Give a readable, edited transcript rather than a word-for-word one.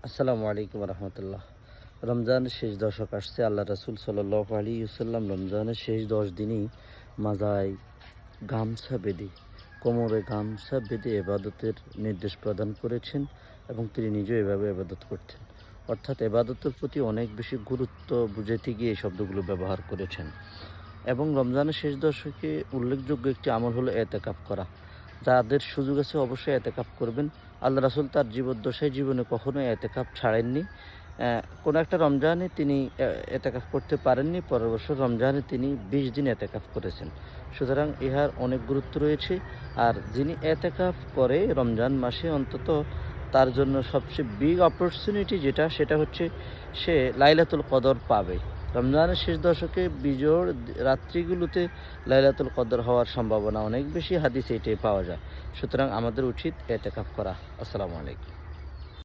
আসসালামু আলাইকুম রহমতুল্লাহ। রমজানের শেষ দশক আসছে। আল্লাহ রাসূল সাল্লাল্লাহু আলাইহি ওয়াসাল্লাম রমজানের শেষ 10 দিনই মাজায় গামছা বেঁধে, কোমরে গামছা বেঁধে এবাদতের নির্দেশ প্রদান করেছেন এবং তিনি নিজেও এভাবে এবাদত করতেন। অর্থাৎ এবাদতের প্রতি অনেক বেশি গুরুত্ব বুঝাইতে গিয়ে এই শব্দগুলো ব্যবহার করেছেন। এবং রমজানের শেষ দশকে উল্লেখযোগ্য একটি আমল হলো এতেকাফ করা। যাদের সুযোগ আছে অবশ্যই এতেকাফ করবেন। আল্লাহ রাসূল তার জীবদ্দশায় জীবনে কখনোই এতেকাফ ছাড়েননি। কোনো একটা রমজানে তিনি এতেকাফ করতে পারেননি, পরের বছর রমজানে তিনি 20 দিন এতেকাফ করেছেন। সুতরাং ইহার অনেক গুরুত্ব রয়েছে। আর যিনি এতেকাফ করে রমজান মাসে, অন্তত তার জন্য সবচেয়ে বিগ অপরচুনিটি সেটা হচ্ছে সে লাইলাতুল কদর পাবে। রমজানের শেষ দশকে বিজোড় রাত্রিগুলোতে লাইলাতুল কদর হওয়ার সম্ভাবনা অনেক বেশি, হাদিসে এটাই পাওয়া যায়। সুতরাং আমাদের উচিত এতেকাফ করা। আসসালামু আলাইকুম।